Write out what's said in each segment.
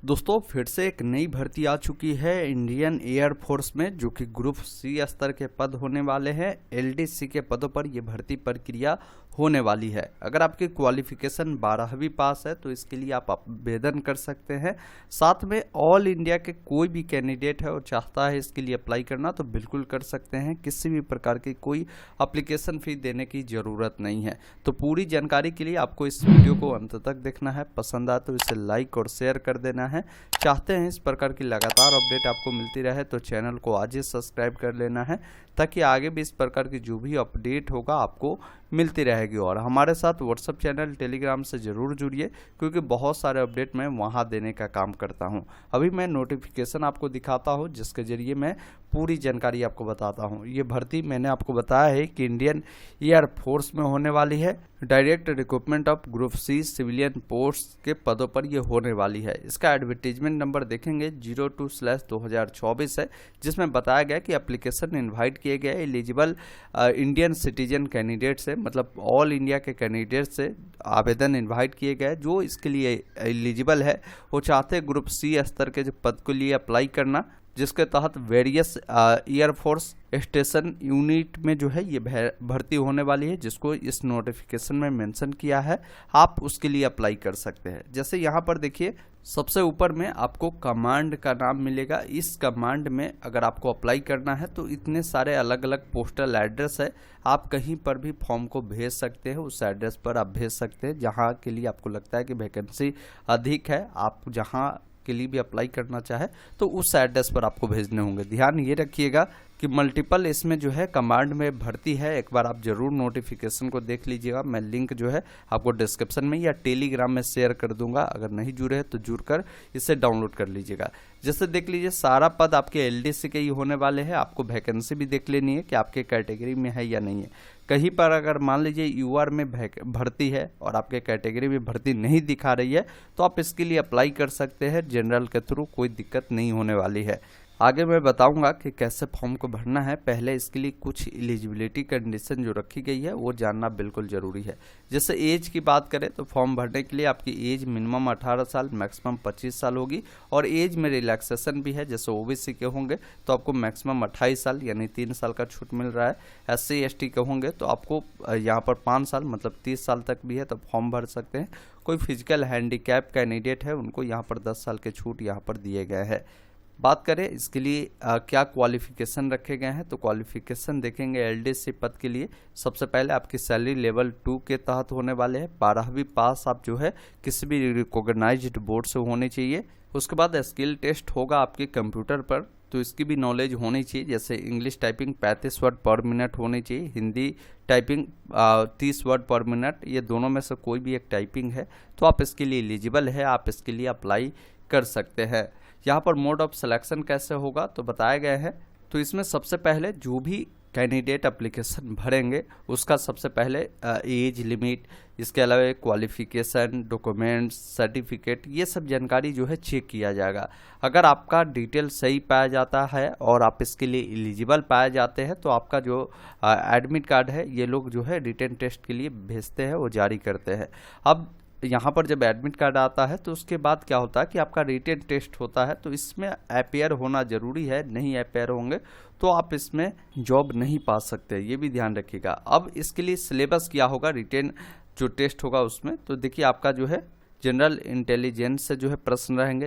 दोस्तों फिर से एक नई भर्ती आ चुकी है इंडियन एयर फोर्स में, जो कि ग्रुप सी स्तर के पद होने वाले हैं। एलडीसी के पदों पर यह भर्ती प्रक्रिया होने वाली है। अगर आपकी क्वालिफिकेशन 12वीं पास है तो इसके लिए आप आवेदन कर सकते हैं। साथ में ऑल इंडिया के कोई भी कैंडिडेट है और चाहता है इसके लिए अप्लाई करना तो बिल्कुल कर सकते हैं। किसी भी प्रकार की कोई एप्लीकेशन फी देने की ज़रूरत नहीं है। तो पूरी जानकारी के लिए आपको इस वीडियो को अंत तक देखना है। पसंद आए तो इसे लाइक और शेयर कर देना है। चाहते हैं इस प्रकार की लगातार अपडेट आपको मिलती रहे तो चैनल को आज ही सब्सक्राइब कर लेना है, ताकि आगे भी इस प्रकार की जो भी अपडेट होगा आपको मिलती रहेगी। और हमारे साथ व्हाट्सएप चैनल टेलीग्राम से ज़रूर जुड़िए, क्योंकि बहुत सारे अपडेट मैं वहां देने का काम करता हूं। अभी मैं नोटिफिकेशन आपको दिखाता हूं, जिसके जरिए मैं पूरी जानकारी आपको बताता हूं। ये भर्ती मैंने आपको बताया है कि इंडियन एयर फोर्स में होने वाली है। Direct recruitment of group C civilian post के पदों पर ये होने वाली है। इसका एडवर्टीजमेंट नंबर देखेंगे 02/2024 है, जिसमें बताया गया कि एप्लीकेशन इनवाइट किए गए एलिजिबल इंडियन सिटीजन कैंडिडेट से, मतलब ऑल इंडिया के कैंडिडेट से आवेदन इनवाइट किए गए जो इसके लिए एलिजिबल है। वो चाहते ग्रुप सी स्तर के जो पद के लिए अप्लाई करना, जिसके तहत वेरियस एयरफोर्स स्टेशन यूनिट में जो है ये भर्ती होने वाली है, जिसको इस नोटिफिकेशन में मेंशन किया है। आप उसके लिए अप्लाई कर सकते हैं। जैसे यहाँ पर देखिए, सबसे ऊपर में आपको कमांड का नाम मिलेगा। इस कमांड में अगर आपको अप्लाई करना है तो इतने सारे अलग अलग पोस्टल एड्रेस है, आप कहीं पर भी फॉर्म को भेज सकते हैं। उस एड्रेस पर आप भेज सकते हैं जहाँ के लिए आपको लगता है कि वैकेंसी अधिक है। आप जहाँ के लिए भी अप्लाई करना चाहे तो उस एड्रेस पर आपको भेजने होंगे। ध्यान ये रखिएगा कि मल्टीपल इसमें जो है कमांड में भर्ती है। एक बार आप जरूर नोटिफिकेशन को देख लीजिएगा। मैं लिंक जो है आपको डिस्क्रिप्शन में या टेलीग्राम में शेयर कर दूंगा। अगर नहीं जुड़े हैं तो जुड़कर इसे डाउनलोड कर लीजिएगा। जैसे देख लीजिए, सारा पद आपके एलडीसी के ही होने वाले हैं। आपको वैकेंसी भी देख लेनी है कि आपके कैटेगरी में है या नहीं है। कहीं पर अगर मान लीजिए यूआर में भर्ती है और आपके कैटेगरी में भर्ती नहीं दिखा रही है तो आप इसके लिए अप्लाई कर सकते हैं जनरल के थ्रू, कोई दिक्कत नहीं होने वाली है। आगे मैं बताऊंगा कि कैसे फॉर्म को भरना है। पहले इसके लिए कुछ एलिजिबिलिटी कंडीशन जो रखी गई है वो जानना बिल्कुल ज़रूरी है। जैसे एज की बात करें तो फॉर्म भरने के लिए आपकी एज मिनिमम 18 साल मैक्सिमम 25 साल होगी। और एज में रिलैक्सेशन भी है। जैसे ओबीसी के होंगे तो आपको मैक्सिमम 28 साल यानी 3 साल का छूट मिल रहा है। SC ST के होंगे तो आपको यहाँ पर 5 साल मतलब 30 साल तक भी है, तो फॉर्म भर सकते हैं। कोई फिजिकल हैंडीकैप कैंडिडेट है उनको यहाँ पर 10 साल के छूट यहाँ पर दिए गए हैं। बात करें इसके लिए क्या क्वालिफिकेशन रखे गए हैं, तो क्वालिफिकेशन देखेंगे एलडीसी पद के लिए। सबसे पहले आपकी सैलरी लेवल 2 के तहत होने वाले हैं। 12वीं पास आप जो है किसी भी रिकॉग्नाइज्ड बोर्ड से होनी चाहिए। उसके बाद स्किल टेस्ट होगा आपके कंप्यूटर पर, तो इसकी भी नॉलेज होनी चाहिए। जैसे इंग्लिश टाइपिंग 35 वर्ड पर मिनट होनी चाहिए, हिंदी टाइपिंग 30 वर्ड पर मिनट, ये दोनों में से कोई भी एक टाइपिंग है तो आप इसके लिए एलिजिबल है। आप इसके लिए अप्लाई कर सकते हैं। यहाँ पर मोड ऑफ सिलेक्शन कैसे होगा तो बताया गया है। तो इसमें सबसे पहले जो भी कैंडिडेट एप्लीकेशन भरेंगे उसका सबसे पहले एज लिमिट, इसके अलावा क्वालिफिकेशन, डॉक्यूमेंट्स, सर्टिफिकेट, ये सब जानकारी जो है चेक किया जाएगा। अगर आपका डिटेल सही पाया जाता है और आप इसके लिए एलिजिबल पाए जाते हैं तो आपका जो एडमिट कार्ड है ये लोग जो है रिटन टेस्ट के लिए भेजते हैं, वो जारी करते हैं। अब यहाँ पर जब एडमिट कार्ड आता है तो उसके बाद क्या होता है कि आपका रिटन टेस्ट होता है, तो इसमें अपेयर होना जरूरी है। नहीं अपेयर होंगे तो आप इसमें जॉब नहीं पा सकते, ये भी ध्यान रखिएगा। अब इसके लिए सिलेबस क्या होगा, रिटन जो टेस्ट होगा उसमें, तो देखिए आपका जो है जनरल इंटेलिजेंस से जो है प्रश्न रहेंगे,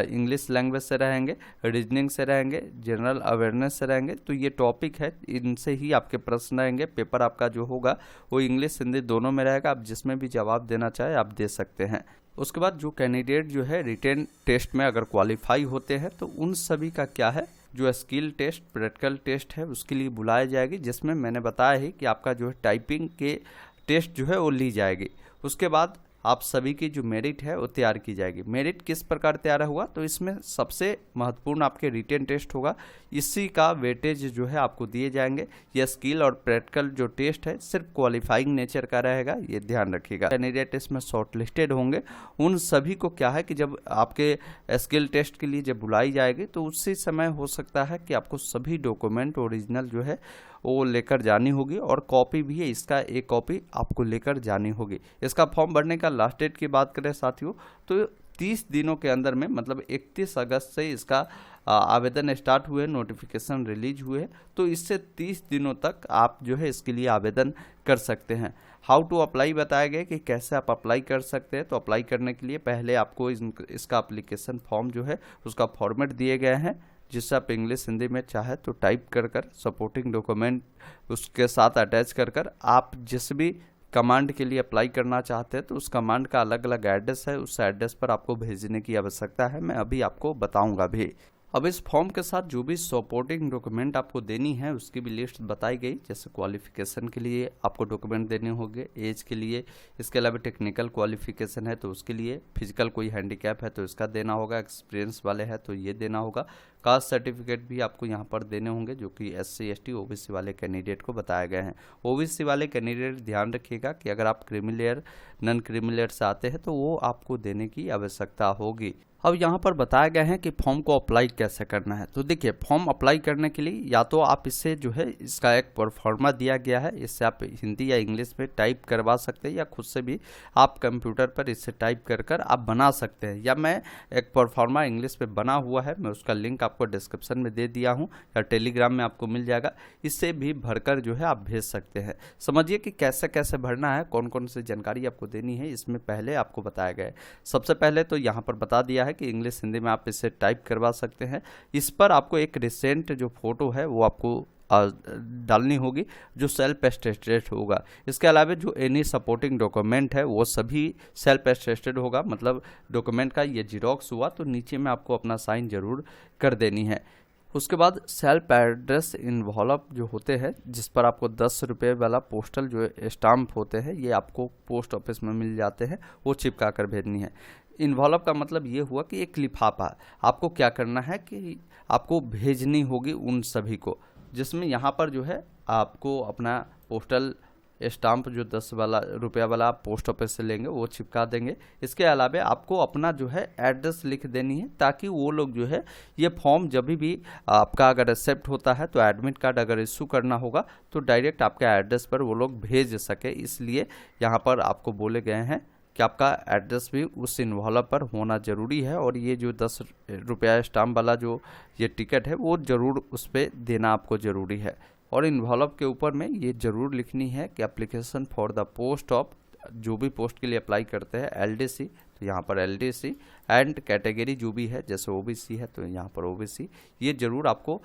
इंग्लिश लैंग्वेज से रहेंगे, रीजनिंग से रहेंगे, जनरल अवेयरनेस से रहेंगे। तो ये टॉपिक है, इनसे ही आपके प्रश्न रहेंगे। पेपर आपका जो होगा वो इंग्लिश हिंदी दोनों में रहेगा। आप जिसमें भी जवाब देना चाहे आप दे सकते हैं। उसके बाद जो कैंडिडेट जो है रिटन टेस्ट में अगर क्वालिफाई होते हैं तो उन सभी का क्या है, जो स्किल टेस्ट, प्रैक्टिकल टेस्ट है उसके लिए बुलाया जाएगी, जिसमें मैंने बताया है कि आपका जो है टाइपिंग के टेस्ट जो है वो ली जाएगी। उसके बाद आप सभी की जो मेरिट है वो तैयार की जाएगी। मेरिट किस प्रकार तैयार हुआ, तो इसमें सबसे महत्वपूर्ण आपके रिटन टेस्ट होगा, इसी का वेटेज जो है आपको दिए जाएंगे। यह स्किल और प्रैक्टिकल जो टेस्ट है सिर्फ क्वालिफाइंग नेचर का रहेगा, ये ध्यान रखिएगा। कैंडिडेट इसमें शॉर्टलिस्टेड होंगे उन सभी को क्या है कि जब आपके स्किल टेस्ट के लिए जब बुलाई जाएगी तो उसी समय हो सकता है कि आपको सभी डॉक्यूमेंट ओरिजिनल जो है वो लेकर जानी होगी, और कॉपी भी है, इसका एक कॉपी आपको लेकर जानी होगी। इसका फॉर्म भरने का लास्ट डेट की बात करें साथियों तो 30 दिनों के अंदर में, मतलब 31 अगस्त से इसका आवेदन स्टार्ट हुए, नोटिफिकेशन रिलीज हुए, तो इससे 30 दिनों तक आप जो है इसके लिए आवेदन कर सकते हैं। हाउ टू अप्लाई बताया गया कि कैसे आप अप्लाई कर सकते हैं। तो अप्लाई करने के लिए पहले आपको इसका एप्लीकेशन फॉर्म जो है उसका फॉर्मेट दिए गए हैं, जिससे आप इंग्लिश हिंदी में चाहे तो टाइप कर सपोर्टिंग डॉक्यूमेंट उसके साथ अटैच कर आप जिस भी कमांड के लिए अप्लाई करना चाहते हैं तो उस कमांड का अलग अलग एड्रेस है, उस एड्रेस पर आपको भेजने की आवश्यकता है। मैं अभी आपको बताऊंगा भी। अब इस फॉर्म के साथ जो भी सपोर्टिंग डॉक्यूमेंट आपको देनी है उसकी भी लिस्ट बताई गई, जैसे क्वालिफिकेशन के लिए आपको डॉक्यूमेंट देने होंगे, एज के लिए, इसके अलावा टेक्निकल क्वालिफिकेशन है तो उसके लिए, फिजिकल कोई हैंडीकैप है तो इसका देना होगा, एक्सपीरियंस वाले है तो ये देना होगा, कास्ट सर्टिफिकेट भी आपको यहाँ पर देने होंगे जो कि SC ST OBC वाले कैंडिडेट को बताए गए हैं। OBC वाले कैंडिडेट ध्यान रखिएगा कि अगर आप क्रीमिलेयर नॉन क्रीमिलेयर से आते हैं तो वो आपको देने की आवश्यकता होगी। अब यहाँ पर बताया गया है कि फॉर्म को अप्लाई कैसे करना है। तो देखिए, फॉर्म अप्लाई करने के लिए या तो आप इससे जो है इसका एक परफॉर्मा दिया गया है, इससे आप हिंदी या इंग्लिश में टाइप करवा सकते हैं, या खुद से भी आप कंप्यूटर पर इससे टाइप कर आप बना सकते हैं। या मैं एक परफॉर्मा इंग्लिश में बना हुआ है, मैं उसका लिंक आपको डिस्क्रिप्शन में दे दिया हूँ या टेलीग्राम में आपको मिल जाएगा, इससे भी भरकर जो है आप भेज सकते हैं। समझिए कि कैसे कैसे भरना है, कौन कौन सी जानकारी आपको देनी है, इसमें पहले आपको बताया गया है। सबसे पहले तो यहाँ पर बता दिया है कि इंग्लिश हिंदी में आप इसे टाइप करवा सकते हैं। इस पर आपको एक रिसेंट जो फोटो है वो आपको डालनी होगी जो सेल्फ अटेस्टेड होगा। इसके अलावा जो एनी सपोर्टिंग डॉक्यूमेंट है वो सभी सेल्फ अटेस्टेड होगा, मतलब डॉक्यूमेंट का ये जीरोक्स हुआ तो नीचे में आपको अपना साइन जरूर कर देनी है। उसके बाद सेल्फ एड्रेस इन्वॉल्व जो होते हैं, जिस पर आपको 10 रुपये वाला पोस्टल जो स्टाम्प होते हैं ये आपको पोस्ट ऑफिस में मिल जाते हैं, वो चिपका कर भेजनी है। इन्वॉल्व का मतलब ये हुआ कि एक लिफाफा आपको क्या करना है कि आपको भेजनी होगी उन सभी को, जिसमें यहाँ पर जो है आपको अपना पोस्टल स्टाम्प जो 10 रुपया वाला आप पोस्ट ऑफिस से लेंगे वो चिपका देंगे। इसके अलावा आपको अपना जो है एड्रेस लिख देनी है, ताकि वो लोग जो है ये फॉर्म जब भी आपका अगर एक्सेप्ट होता है तो एडमिट कार्ड अगर इशू करना होगा तो डायरेक्ट आपके एड्रेस पर वो लोग भेज सके। इसलिए यहाँ पर आपको बोले गए हैं कि आपका एड्रेस भी उस इन्वॉल्व पर होना ज़रूरी है, और ये जो 10 रुपया स्टाम्प वाला जो ये टिकट है वो ज़रूर उस पर देना आपको ज़रूरी है। और इन्वॉल्व के ऊपर में ये ज़रूर लिखनी है कि application for the post of, जो भी पोस्ट के लिए अप्लाई करते हैं LDC, तो यहाँ पर LDC एंड कैटेगरी जो भी है, जैसे OBC है तो यहाँ पर OBC, ये ज़रूर आपको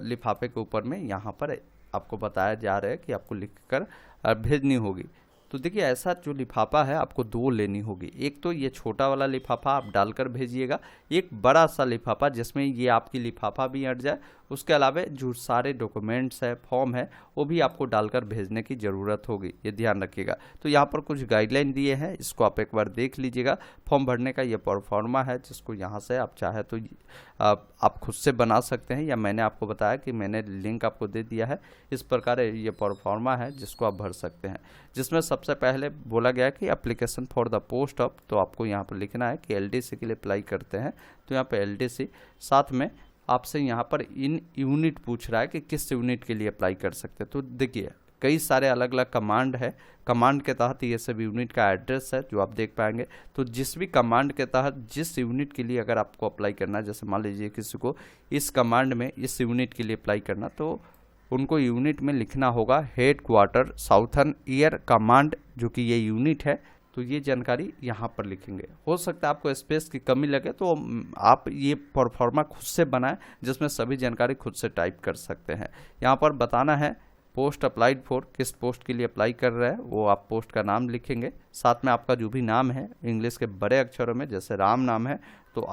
लिफाफे के ऊपर में यहाँ पर आपको बताया जा रहा है कि आपको लिख कर भेजनी होगी। तो देखिए, ऐसा जो लिफाफा है आपको 2 लेनी होगी। एक तो ये छोटा वाला लिफाफा आप डालकर भेजिएगा, एक बड़ा सा लिफाफा जिसमें ये आपकी लिफाफा भी अट जाए, उसके अलावा जो सारे डॉक्यूमेंट्स है, फॉर्म है, वो भी आपको डालकर भेजने की ज़रूरत होगी, ये ध्यान रखिएगा। तो यहाँ पर कुछ गाइडलाइन दिए हैं, इसको आप एक बार देख लीजिएगा। फॉर्म भरने का ये परफॉर्मा है, जिसको यहाँ से आप चाहे तो आप खुद से बना सकते हैं, या मैंने आपको बताया कि मैंने लिंक आपको दे दिया है। इस प्रकार ये परफॉर्मा है जिसको आप भर सकते हैं, जिसमें सबसे पहले बोला गया कि application for the post of, तो आपको यहाँ पर लिखना है कि LDC के लिए अप्लाई करते हैं तो यहाँ पर LDC, साथ में आपसे यहाँ पर इन यूनिट पूछ रहा है कि किस यूनिट के लिए अप्लाई कर सकते हैं। तो देखिए, कई सारे अलग अलग कमांड है, कमांड के तहत ये सब यूनिट का एड्रेस है जो आप देख पाएंगे। तो जिस भी कमांड के तहत जिस यूनिट के लिए अगर आपको अप्लाई करना है, जैसे मान लीजिए किसी को इस कमांड में इस यूनिट के लिए अप्लाई करना, तो उनको यूनिट में लिखना होगा head quarter southern year command, जो कि ये यूनिट है। तो ये जानकारी यहाँ पर लिखेंगे। हो सकता है आपको स्पेस की कमी लगे तो आप ये परफॉर्मा खुद से बनाएं, जिसमें सभी जानकारी खुद से टाइप कर सकते हैं। यहाँ पर बताना है पोस्ट अप्लाइड फॉर, किस पोस्ट के लिए अप्लाई कर रहे हैं वो आप पोस्ट का नाम लिखेंगे, साथ में आपका जो भी नाम है इंग्लिश के बड़े अक्षरों में, जैसे राम नाम है तो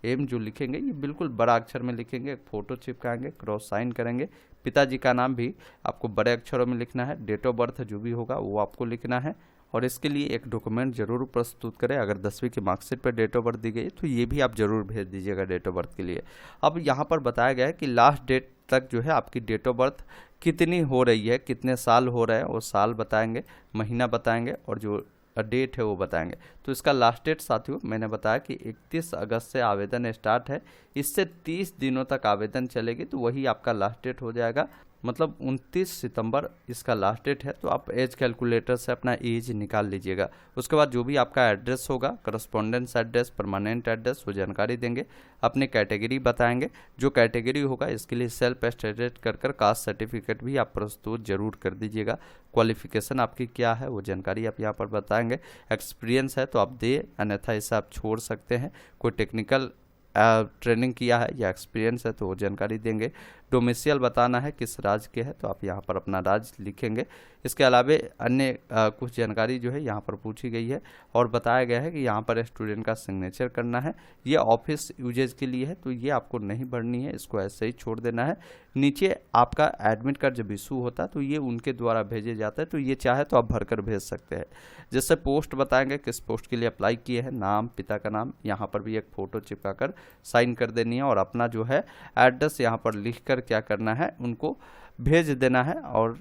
RAM जो लिखेंगे ये बिल्कुल बड़ा अक्षर में लिखेंगे, एक फ़ोटो चिपकाएंगे, क्रॉस साइन करेंगे। पिताजी का नाम भी आपको बड़े अक्षरों में लिखना है, डेट ऑफ बर्थ जो भी होगा वो आपको लिखना है, और इसके लिए एक डॉक्यूमेंट जरूर प्रस्तुत करें। अगर 10वीं की मार्कशीट पर डेट ऑफ बर्थ दी गई तो ये भी आप जरूर भेज दीजिएगा डेट ऑफ बर्थ के लिए। अब यहाँ पर बताया गया है कि लास्ट डेट तक जो है आपकी डेट ऑफ बर्थ कितनी हो रही है, कितने साल हो रहे हैं, वो साल बताएंगे, महीना बताएंगे, और जो डेट है वो बताएंगे। तो इसका लास्ट डेट साथियों मैंने बताया कि 31 अगस्त से आवेदन स्टार्ट है, इससे 30 दिनों तक आवेदन चलेगी, तो वही आपका लास्ट डेट हो जाएगा। मतलब 29 सितंबर इसका लास्ट डेट है। तो आप एज कैलकुलेटर से अपना एज निकाल लीजिएगा। उसके बाद जो भी आपका एड्रेस होगा, करस्पॉन्डेंस एड्रेस, परमानेंट एड्रेस, वो जानकारी देंगे। अपनी कैटेगरी बताएंगे, जो कैटेगरी होगा इसके लिए सेल्फ एटेस्टेड कर कास्ट सर्टिफिकेट भी आप प्रस्तुत जरूर कर दीजिएगा। क्वालिफिकेशन आपकी क्या है वो जानकारी आप यहाँ पर बताएंगे। एक्सपीरियंस है तो आप दे, अन्यथा इसे आप छोड़ सकते हैं। कोई टेक्निकल ट्रेनिंग किया है या एक्सपीरियंस है तो वो जानकारी देंगे। डोमिसाइल बताना है किस राज्य के है, तो आप यहाँ पर अपना राज्य लिखेंगे। इसके अलावा अन्य कुछ जानकारी जो है यहाँ पर पूछी गई है और बताया गया है कि यहाँ पर स्टूडेंट का सिग्नेचर करना है। ये ऑफिस यूजेज के लिए है तो ये आपको नहीं भरनी है, इसको ऐसे ही छोड़ देना है। नीचे आपका एडमिट कार्ड जब इशू होता है तो ये उनके द्वारा भेजे जाता है, तो ये चाहे तो आप भरकर भेज सकते हैं। जैसे पोस्ट बताएंगे किस पोस्ट के लिए अप्लाई किए हैं, नाम, पिता का नाम, यहाँ पर भी एक फ़ोटो चिपका कर साइन कर देनी है और अपना जो है एड्रेस यहाँ पर लिख कर क्या करना है उनको भेज देना है। और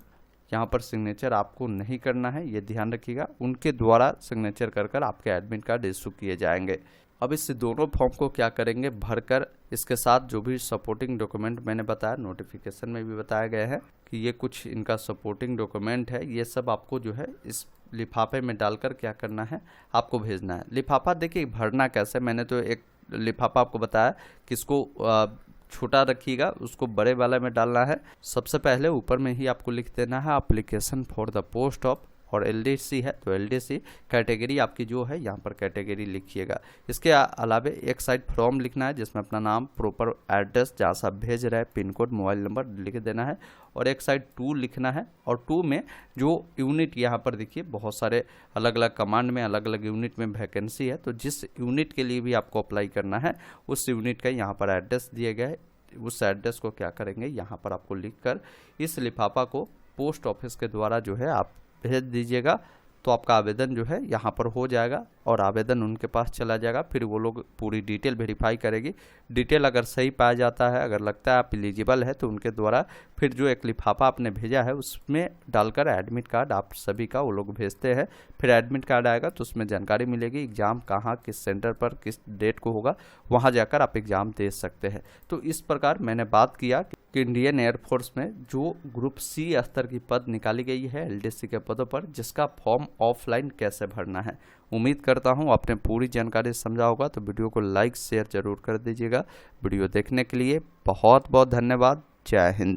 यहाँ पर सिग्नेचर आपको नहीं करना है, ये ध्यान रखिएगा। उनके द्वारा सिग्नेचर कर आपके एडमिट कार्ड इशू किए जाएंगे। अब इस दोनों फॉर्म को क्या करेंगे, भरकर इसके साथ जो भी सपोर्टिंग डॉक्यूमेंट मैंने बताया, नोटिफिकेशन में भी बताया गया है कि ये कुछ इनका सपोर्टिंग डॉक्यूमेंट है, ये सब आपको जो है इस लिफाफे में डालकर क्या करना है आपको भेजना है। लिफाफा देखिए भरना कैसे, मैंने तो एक लिफाफा आपको बताया कि इसको छोटा रखिएगा, उसको बड़े वाला में डालना है। सबसे पहले ऊपर में ही आपको लिख देना है application for the post of, और एलडीसी है तो एलडीसी कैटेगरी आपकी जो है यहाँ पर कैटेगरी लिखिएगा। इसके अलावा एक साइड फॉर्म लिखना है जिसमें अपना नाम, प्रॉपर एड्रेस जहाँ से आप भेज रहे हैं, पिन कोड, मोबाइल नंबर लिख देना है। और एक साइड 2 लिखना है, और 2 में जो यूनिट यहाँ पर देखिए बहुत सारे अलग अलग कमांड में अलग अलग यूनिट में वैकेंसी है, तो जिस यूनिट के लिए भी आपको अप्लाई करना है उस यूनिट का यहाँ पर एड्रेस दिया गया है। उस एड्रेस को क्या करेंगे यहाँ पर आपको लिख कर इस लिफाफा को पोस्ट ऑफिस के द्वारा जो है आप भेज दीजिएगा। तो आपका आवेदन जो है यहाँ पर हो जाएगा और आवेदन उनके पास चला जाएगा। फिर वो लोग पूरी डिटेल वेरीफाई करेगी। डिटेल अगर सही पाया जाता है, अगर लगता है आप एलिजिबल है, तो उनके द्वारा फिर जो एक लिफाफा आपने भेजा है उसमें डालकर एडमिट कार्ड आप सभी का वो लोग भेजते हैं। फिर एडमिट कार्ड आएगा तो उसमें जानकारी मिलेगी एग्ज़ाम कहाँ, किस सेंटर पर, किस डेट को होगा, वहाँ जाकर आप एग्ज़ाम दे सकते हैं। तो इस प्रकार मैंने बात किया कि इंडियन एयरफोर्स में जो ग्रुप सी स्तर की पद निकाली गई है एलडीसी के पदों पर, जिसका फॉर्म ऑफलाइन कैसे भरना है। उम्मीद करता हूँ आपने पूरी जानकारी समझा होगा। तो वीडियो को लाइक शेयर जरूर कर दीजिएगा। वीडियो देखने के लिए बहुत बहुत धन्यवाद। जय हिंद।